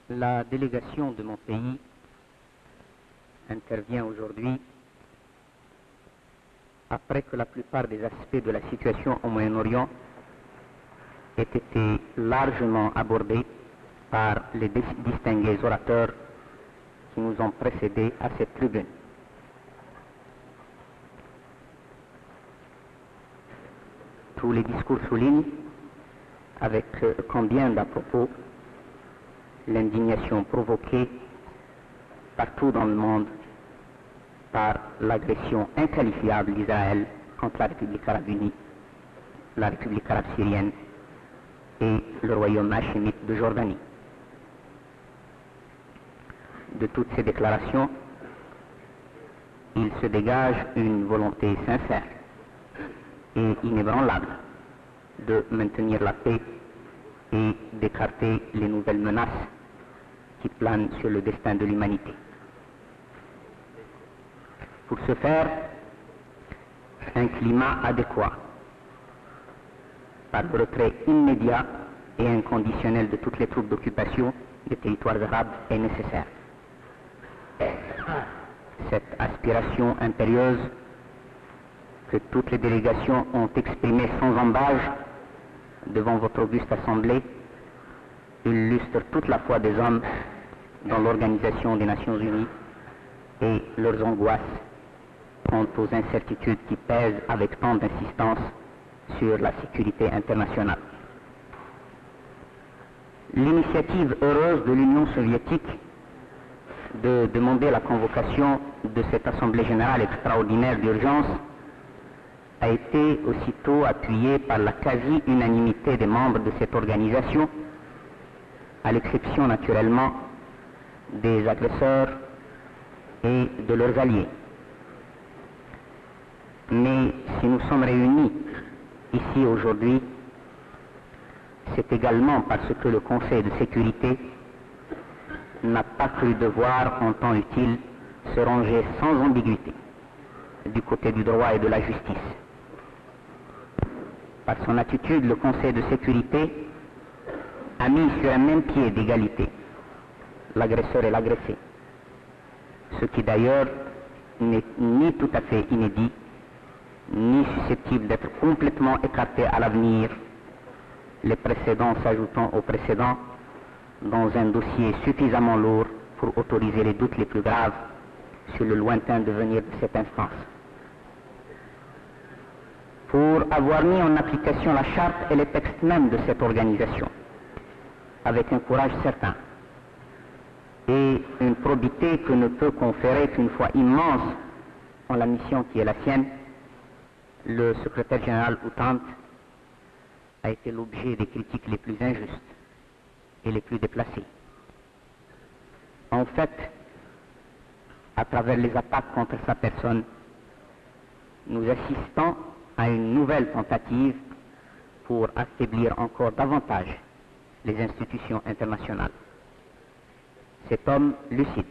La délégation de mon pays intervient aujourd'hui après que la plupart des aspects de la situation au Moyen-Orient aient été largement abordés par les distingués orateurs qui nous ont précédés à cette tribune. Tous les discours soulignent avec combien d'à propos l'indignation provoquée partout dans le monde par l'agression inqualifiable d'Israël contre la République arabe unie, la République arabe syrienne et le royaume hachémite de Jordanie. De toutes ces déclarations, il se dégage une volonté sincère et inébranlable de maintenir la paix et d'écarter les nouvelles menaces qui planent sur le destin de l'humanité. Pour ce faire, un climat adéquat, par le retrait immédiat et inconditionnel de toutes les troupes d'occupation des territoires arabes est nécessaire. Cette aspiration impérieuse que toutes les délégations ont exprimée sans embâge devant votre auguste assemblée illustre toute la foi des hommes dans l'Organisation des Nations Unies et leurs angoisses quant aux incertitudes qui pèsent avec tant d'insistance sur la sécurité internationale. L'initiative heureuse de l'Union soviétique de demander la convocation de cette Assemblée générale extraordinaire d'urgence a été aussitôt appuyée par la quasi-unanimité des membres de cette organisation, à l'exception naturellement des agresseurs et de leurs alliés. Mais si nous sommes réunis ici aujourd'hui, c'est également parce que le Conseil de sécurité n'a pas cru devoir, en temps utile, se ranger sans ambiguïté du côté du droit et de la justice. Par son attitude, le Conseil de sécurité a mis sur un même pied d'égalité l'agresseur et l'agressé, ce qui d'ailleurs n'est ni tout à fait inédit, ni susceptible d'être complètement écarté à l'avenir, les précédents s'ajoutant aux précédents dans un dossier suffisamment lourd pour autoriser les doutes les plus graves sur le lointain devenir de cette instance. Pour avoir mis en application la charte et les textes mêmes de cette organisation, avec un courage certain et une probité que ne peut conférer qu'une foi immense en la mission qui est la sienne, le secrétaire général Outant a été l'objet des critiques les plus injustes et les plus déplacées. En fait, à travers les attaques contre sa personne, nous assistons à une nouvelle tentative pour affaiblir encore davantage les institutions internationales. Cet homme lucide,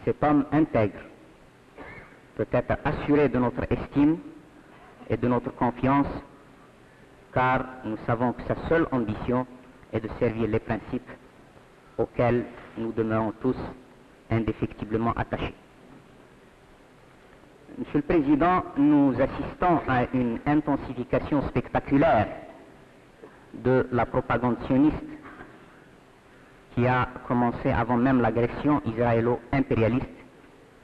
cet homme intègre, peut être assuré de notre estime et de notre confiance, car nous savons que sa seule ambition est de servir les principes auxquels nous demeurons tous indéfectiblement attachés. Monsieur le Président, nous assistons à une intensification spectaculaire de la propagande sioniste qui a commencé avant même l'agression israélo-impérialiste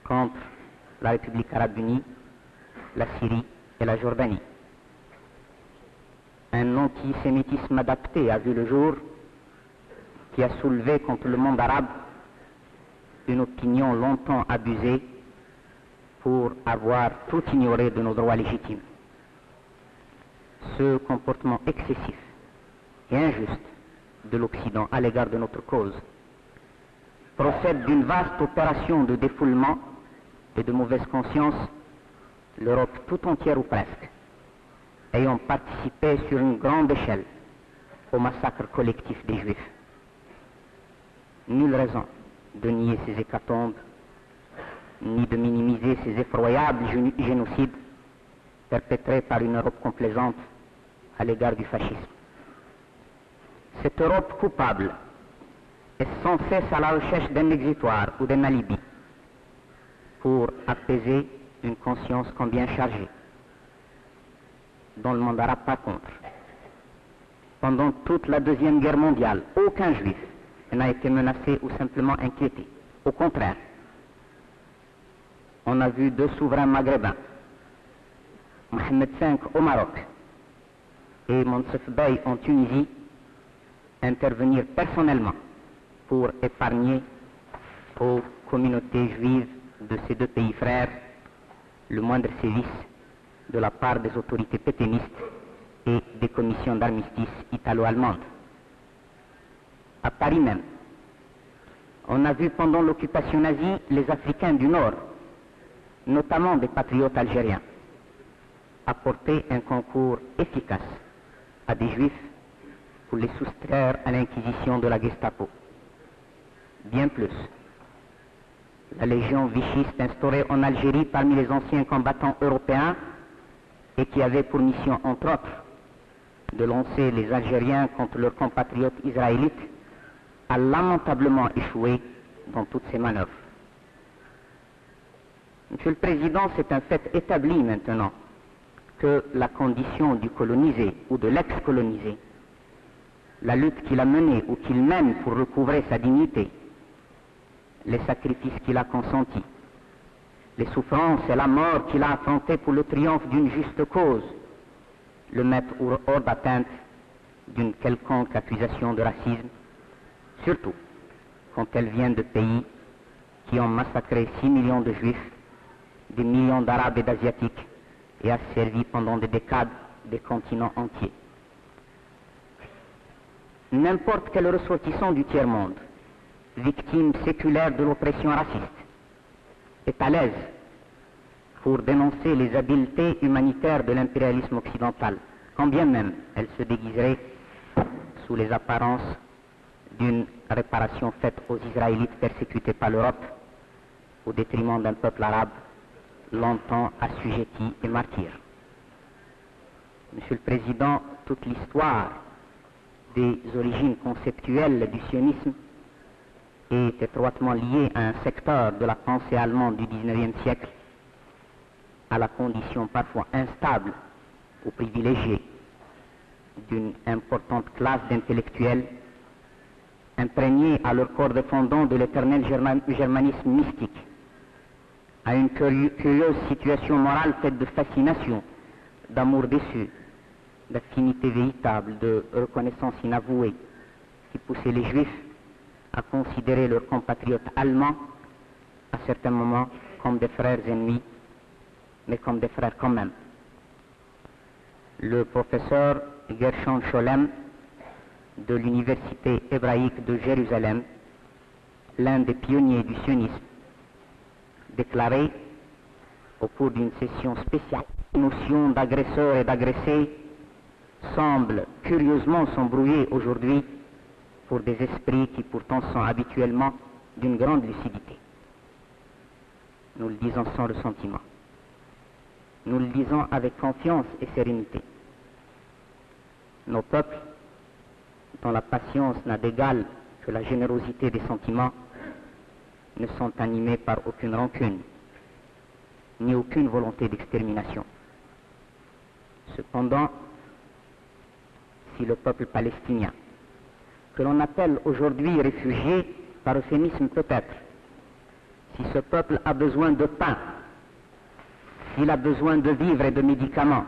contre la République arabe unie, la Syrie et la Jordanie. Un antisémitisme adapté a vu le jour qui a soulevé contre le monde arabe une opinion longtemps abusée pour avoir tout ignoré de nos droits légitimes. Ce comportement excessif et injuste de l'Occident à l'égard de notre cause procède d'une vaste opération de défoulement et de mauvaise conscience, l'Europe tout entière ou presque, ayant participé sur une grande échelle au massacre collectif des Juifs. Nulle raison de nier ces hécatombes, ni de minimiser ces effroyables génocides perpétrés par une Europe complaisante à l'égard du fascisme. Cette Europe coupable est sans cesse à la recherche d'un exutoire ou d'un alibi pour apaiser une conscience combien chargée, dont le monde arabe pas contre. Pendant toute la Deuxième Guerre mondiale, aucun juif n'a été menacé ou simplement inquiété. Au contraire, on a vu deux souverains maghrébins, Mohamed V au Maroc et Monsef Bey en Tunisie, intervenir personnellement pour épargner aux communautés juives de ces deux pays frères le moindre sévice de la part des autorités pétainistes et des commissions d'armistice italo-allemandes. À Paris même, on a vu pendant l'occupation nazie les Africains du Nord, notamment des patriotes algériens, apporter un concours efficace à des Juifs pour les soustraire à l'inquisition de la Gestapo. Bien plus, la Légion vichiste instaurée en Algérie parmi les anciens combattants européens et qui avait pour mission, entre autres, de lancer les Algériens contre leurs compatriotes israélites, a lamentablement échoué dans toutes ces manœuvres. Monsieur le Président, c'est un fait établi maintenant que la condition du colonisé ou de l'ex-colonisé, la lutte qu'il a menée ou qu'il mène pour recouvrer sa dignité, les sacrifices qu'il a consentis, les souffrances et la mort qu'il a affrontées pour le triomphe d'une juste cause, le mettent hors d'atteinte d'une quelconque accusation de racisme, surtout quand elle vient de pays qui ont massacré 6 millions de Juifs, des millions d'Arabes et d'Asiatiques, et asservi pendant des décades des continents entiers. N'importe quel ressortissant du tiers-monde, victime séculaire de l'oppression raciste, est à l'aise pour dénoncer les habiletés humanitaires de l'impérialisme occidental, quand bien même elle se déguiserait sous les apparences d'une réparation faite aux Israélites persécutés par l'Europe au détriment d'un peuple arabe longtemps assujetti et martyr. Monsieur le Président, toute l'histoire des origines conceptuelles du sionisme est étroitement liée à un secteur de la pensée allemande du XIXe siècle, à la condition parfois instable ou privilégiée d'une importante classe d'intellectuels imprégnés à leur corps de fondant de l'éternel germanisme mystique, à une curieuse situation morale faite de fascination, d'amour déçu, d'affinité véritable, de reconnaissance inavouée, qui poussait les Juifs à considérer leurs compatriotes allemands à certains moments comme des frères ennemis, mais comme des frères quand même. Le professeur Gershon Scholem de l'Université hébraïque de Jérusalem, l'un des pionniers du sionisme, déclaré au cours d'une session spéciale, la notion d'agresseur et d'agressé semble curieusement s'embrouiller aujourd'hui pour des esprits qui pourtant sont habituellement d'une grande lucidité. Nous le disons sans ressentiment. Nous le disons avec confiance et sérénité. Nos peuples, dont la patience n'a d'égal que la générosité des sentiments, ne sont animés par aucune rancune, ni aucune volonté d'extermination. Cependant, si le peuple palestinien, que l'on appelle aujourd'hui réfugié par euphémisme peut-être, si ce peuple a besoin de pain, s'il a besoin de vivres et de médicaments,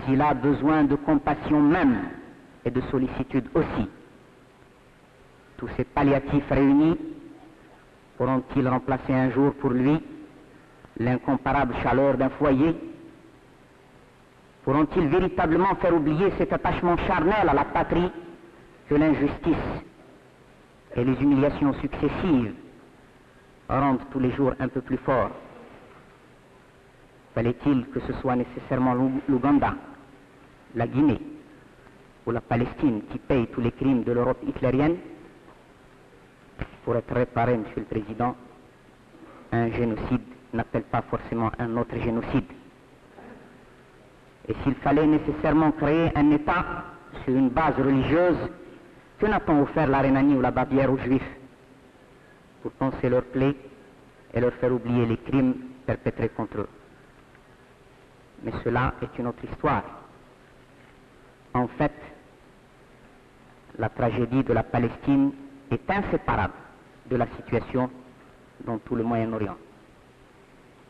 s'il a besoin de compassion même et de sollicitude aussi, tous ces palliatifs réunis pourront-ils remplacer un jour pour lui l'incomparable chaleur d'un foyer? Pourront-ils véritablement faire oublier cet attachement charnel à la patrie que l'injustice et les humiliations successives rendent tous les jours un peu plus fort? Fallait-il que ce soit nécessairement l'Ouganda, la Guinée ou la Palestine qui payent tous les crimes de l'Europe hitlérienne? Pour être réparé, Monsieur le Président, un génocide n'appelle pas forcément un autre génocide. Et s'il fallait nécessairement créer un État sur une base religieuse, Que n'a-t-on offert la Rhénanie ou la Bavière aux Juifs pour penser leurs plaies et leur faire oublier les crimes perpétrés contre eux? Mais cela est une autre histoire. En fait, la tragédie de la Palestine est inséparable de la situation dans tout le Moyen-Orient.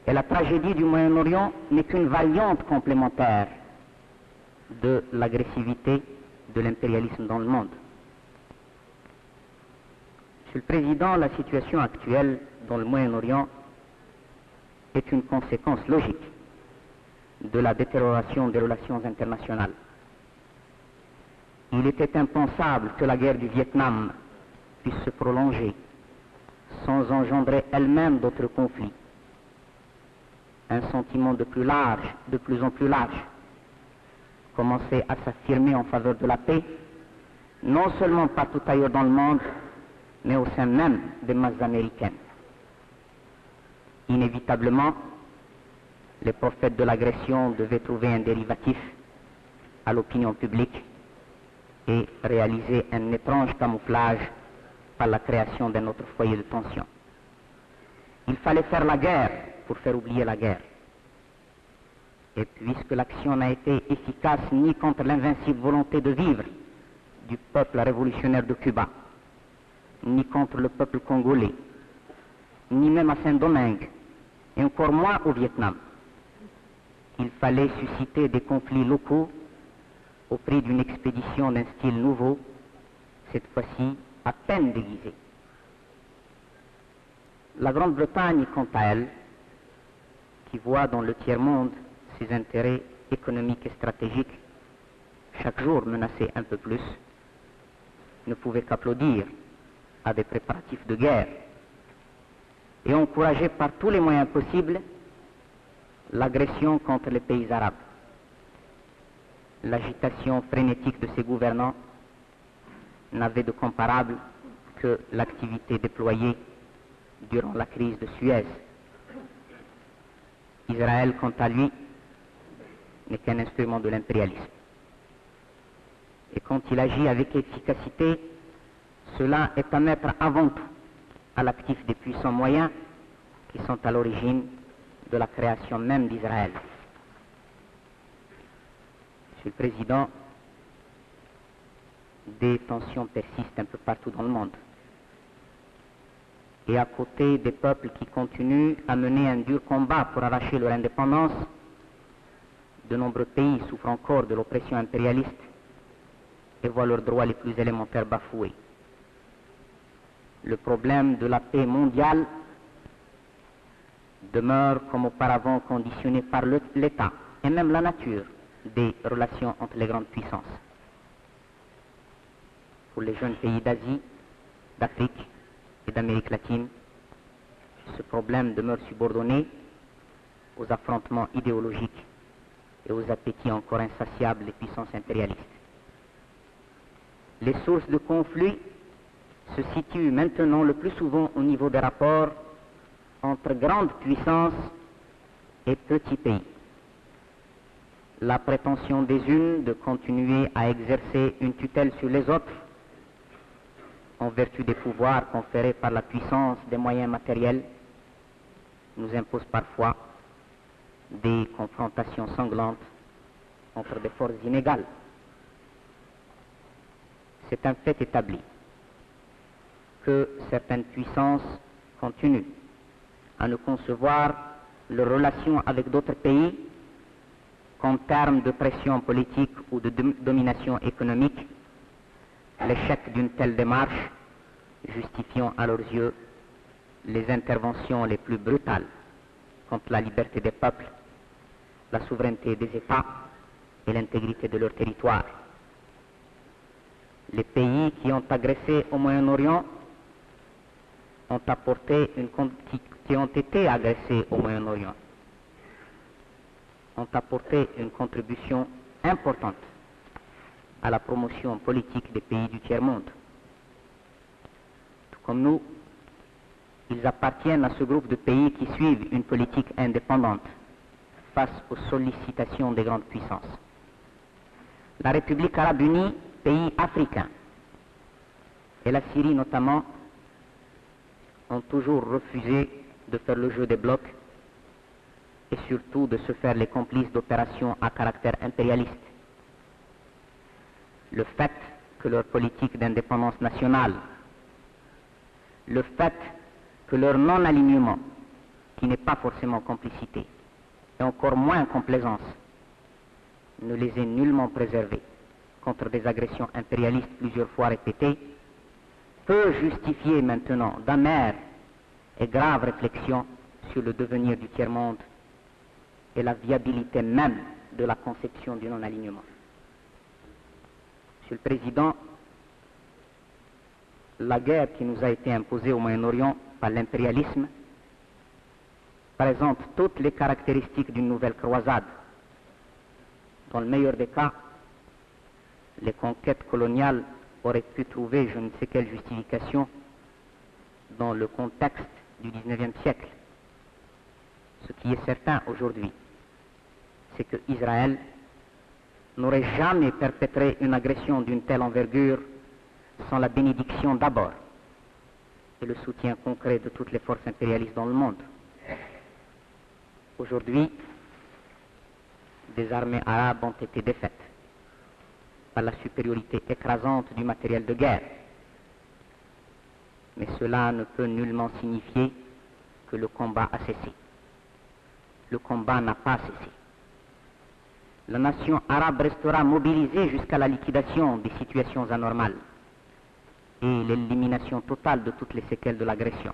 Et la tragédie du Moyen-Orient n'est qu'une variante complémentaire de l'agressivité de l'impérialisme dans le monde. Monsieur le Président, la situation actuelle dans le Moyen-Orient est une conséquence logique de la détérioration des relations internationales. Il était impensable que la guerre du Vietnam puisse se prolonger sans engendrer elle-même d'autres conflits. Un sentiment de plus en plus large, commençait à s'affirmer en faveur de la paix, non seulement partout ailleurs dans le monde, mais au sein même des masses américaines. Inévitablement, les prophètes de l'agression devaient trouver un dérivatif à l'opinion publique et réaliser un étrange camouflage par la création d'un autre foyer de tension. Il fallait faire la guerre pour faire oublier la guerre. Et puisque l'action n'a été efficace ni contre l'invincible volonté de vivre du peuple révolutionnaire de Cuba, ni contre le peuple congolais, ni même à Saint-Domingue, et encore moins au Vietnam, il fallait susciter des conflits locaux au prix d'une expédition d'un style nouveau, cette fois-ci à peine déguisé. La Grande-Bretagne, quant à elle, qui voit dans le tiers-monde ses intérêts économiques et stratégiques chaque jour menacés un peu plus, ne pouvait qu'applaudir à des préparatifs de guerre et encourager par tous les moyens possibles l'agression contre les pays arabes. L'agitation frénétique de ses gouvernants n'avait de comparable que l'activité déployée durant la crise de Suez. Israël, quant à lui, n'est qu'un instrument de l'impérialisme. Et quand il agit avec efficacité, cela est à mettre avant tout à l'actif des puissants moyens qui sont à l'origine de la création même d'Israël. Monsieur le Président, des tensions persistent un peu partout dans le monde. Et à côté des peuples qui continuent à mener un dur combat pour arracher leur indépendance, de nombreux pays souffrent encore de l'oppression impérialiste et voient leurs droits les plus élémentaires bafoués. Le problème de la paix mondiale demeure comme auparavant conditionné par l'État et même la nature des relations entre les grandes puissances. Pour les jeunes pays d'Asie, d'Afrique et d'Amérique latine, ce problème demeure subordonné aux affrontements idéologiques et aux appétits encore insatiables des puissances impérialistes. Les sources de conflit se situent maintenant le plus souvent au niveau des rapports entre grandes puissances et petits pays. La prétention des unes de continuer à exercer une tutelle sur les autres en vertu des pouvoirs conférés par la puissance des moyens matériels nous impose parfois des confrontations sanglantes entre des forces inégales. C'est un fait établi que certaines puissances continuent à ne concevoir leurs relations avec d'autres pays qu'en termes de pression politique ou de domination économique, l'échec d'une telle démarche justifiant à leurs yeux les interventions les plus brutales contre la liberté des peuples, la souveraineté des États et l'intégrité de leur territoire. Les pays qui ont agressé au Moyen-Orient qui ont été agressés au Moyen-Orient ont apporté une contribution importante à la promotion politique des pays du tiers-monde. Tout comme nous, ils appartiennent à ce groupe de pays qui suivent une politique indépendante face aux sollicitations des grandes puissances. La République arabe unie, pays africain, et la Syrie notamment ont toujours refusé de faire le jeu des blocs et surtout de se faire les complices d'opérations à caractère impérialiste. Le fait que leur politique d'indépendance nationale, le fait que leur non-alignement, qui n'est pas forcément complicité, et encore moins complaisance, ne les ait nullement préservés contre des agressions impérialistes plusieurs fois répétées, peut justifier maintenant d'amères et graves réflexions sur le devenir du tiers-monde et la viabilité même de la conception du non-alignement. Monsieur le Président, la guerre qui nous a été imposée au Moyen-Orient par l'impérialisme présente toutes les caractéristiques d'une nouvelle croisade. Dans le meilleur des cas, les conquêtes coloniales auraient pu trouver je ne sais quelle justification dans le contexte du XIXe siècle. Ce qui est certain aujourd'hui, c'est que Israël n'aurait jamais perpétré une agression d'une telle envergure sans la bénédiction d'abord et le soutien concret de toutes les forces impérialistes dans le monde. Aujourd'hui, des armées arabes ont été défaites par la supériorité écrasante du matériel de guerre. Mais cela ne peut nullement signifier que le combat a cessé. Le combat n'a pas cessé. La nation arabe restera mobilisée jusqu'à la liquidation des situations anormales et l'élimination totale de toutes les séquelles de l'agression.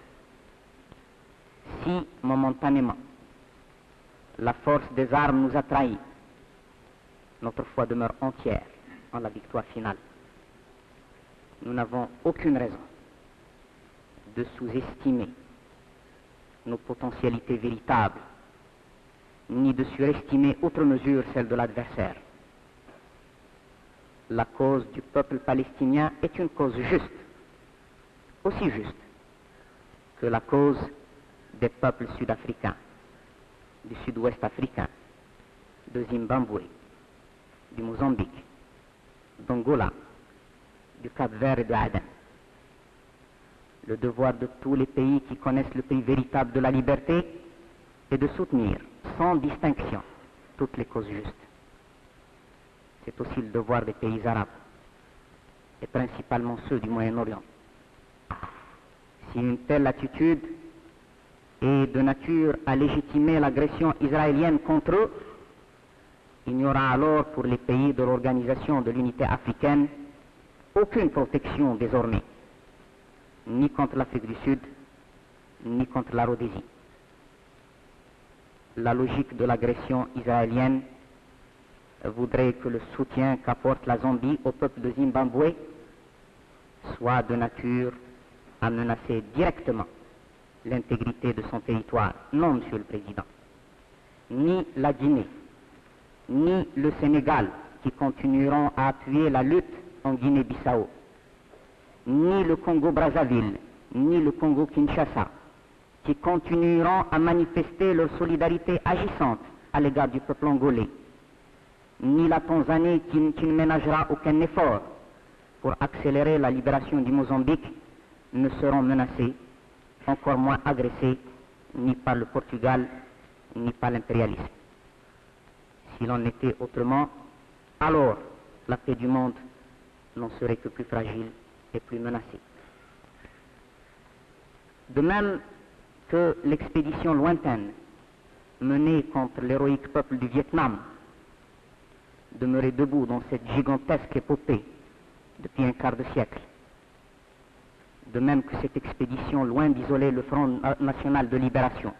Si, momentanément, la force des armes nous a trahis, notre foi demeure entière en la victoire finale. Nous n'avons aucune raison de sous-estimer nos potentialités véritables, ni de surestimer outre mesure celle de l'adversaire. La cause du peuple palestinien est une cause juste, aussi juste que la cause des peuples sud-africains, du sud-ouest africain, de Zimbabwe, du Mozambique, d'Angola, du Cap-Vert et de Aden. Le devoir de tous les pays qui connaissent le prix véritable de la liberté est de soutenir, sans distinction, toutes les causes justes. C'est aussi le devoir des pays arabes, et principalement ceux du Moyen-Orient. Si une telle attitude est de nature à légitimer l'agression israélienne contre eux, il n'y aura alors pour les pays de l'Organisation de l'Unité africaine aucune protection désormais, ni contre l'Afrique du Sud, ni contre la Rhodésie. La logique de l'agression israélienne voudrait que le soutien qu'apporte la Zambie au peuple de Zimbabwe soit de nature à menacer directement l'intégrité de son territoire. Non, Monsieur le Président. Ni la Guinée, ni le Sénégal, qui continueront à appuyer la lutte en Guinée-Bissau, ni le Congo-Brazzaville, ni le Congo-Kinshasa, qui continueront à manifester leur solidarité agissante à l'égard du peuple angolais, ni la Tanzanie qui ne ménagera aucun effort pour accélérer la libération du Mozambique, ne seront menacés, encore moins agressés, ni par le Portugal, ni par l'impérialisme. S'il en était autrement, alors la paix du monde n'en serait que plus fragile et plus menacée. De même que l'expédition lointaine menée contre l'héroïque peuple du Vietnam demeurait debout dans cette gigantesque épopée depuis un quart de siècle. De même que cette expédition, loin d'isoler le Front national de libération,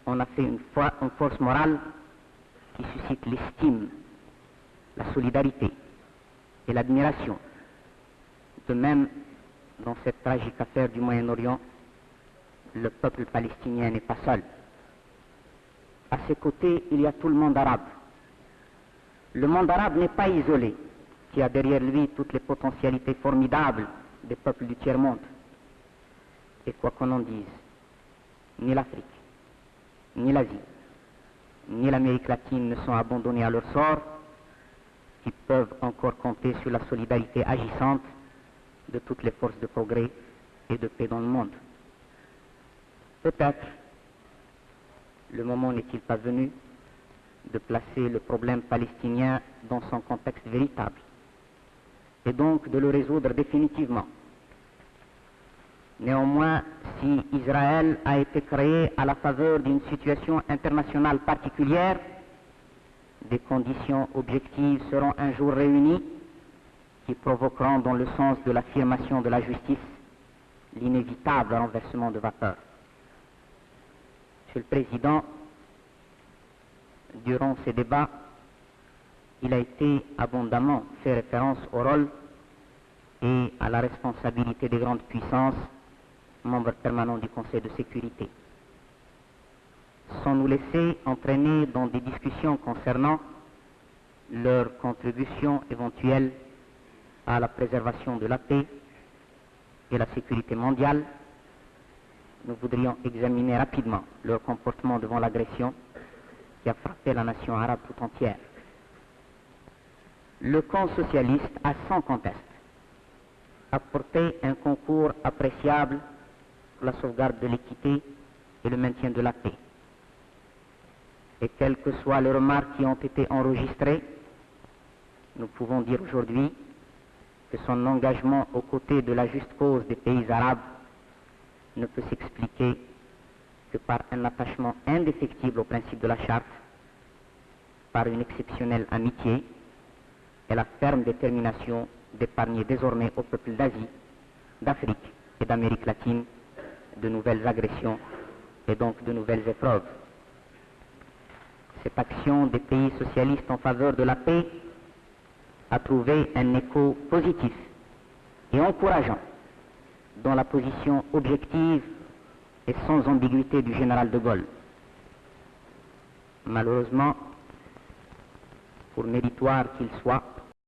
on a fait une force morale qui suscite l'estime, la solidarité et l'admiration. De même, dans cette tragique affaire du Moyen-Orient, le peuple palestinien n'est pas seul. À ses côtés, il y a tout le monde arabe. Le monde arabe n'est pas isolé, qui a derrière lui toutes les potentialités formidables des peuples du tiers-monde. Et quoi qu'on en dise, ni l'Afrique, ni l'Asie, ni l'Amérique latine ne sont abandonnés à leur sort, qui peuvent encore compter sur la solidarité agissante de toutes les forces de progrès et de paix dans le monde. Peut-être le moment n'est-il pas venu de placer le problème palestinien dans son contexte véritable et donc de le résoudre définitivement. Néanmoins, si Israël a été créé à la faveur d'une situation internationale particulière, des conditions objectives seront un jour réunies qui provoqueront, dans le sens de l'affirmation de la justice, l'inévitable renversement de vapeur. Monsieur le Président, durant ces débats, il a été abondamment fait référence au rôle et à la responsabilité des grandes puissances, membres permanents du Conseil de sécurité. Sans nous laisser entraîner dans des discussions concernant leur contribution éventuelle à la préservation de la paix et la sécurité mondiale, nous voudrions examiner rapidement leur comportement devant l'agression qui a frappé la nation arabe tout entière. Le camp socialiste a sans conteste apporté un concours appréciable pour la sauvegarde de l'équité et le maintien de la paix. Et quelles que soient les remarques qui ont été enregistrées, nous pouvons dire aujourd'hui que son engagement aux côtés de la juste cause des pays arabes ne peut s'expliquer que par un attachement indéfectible au principe de la charte, par une exceptionnelle amitié et la ferme détermination d'épargner désormais au peuple d'Asie, d'Afrique et d'Amérique latine de nouvelles agressions et donc de nouvelles épreuves. Cette action des pays socialistes en faveur de la paix a trouvé un écho positif et encourageant dans la position objective et sans ambiguïté du général de Gaulle. Malheureusement, pour méritoire qu'il soit,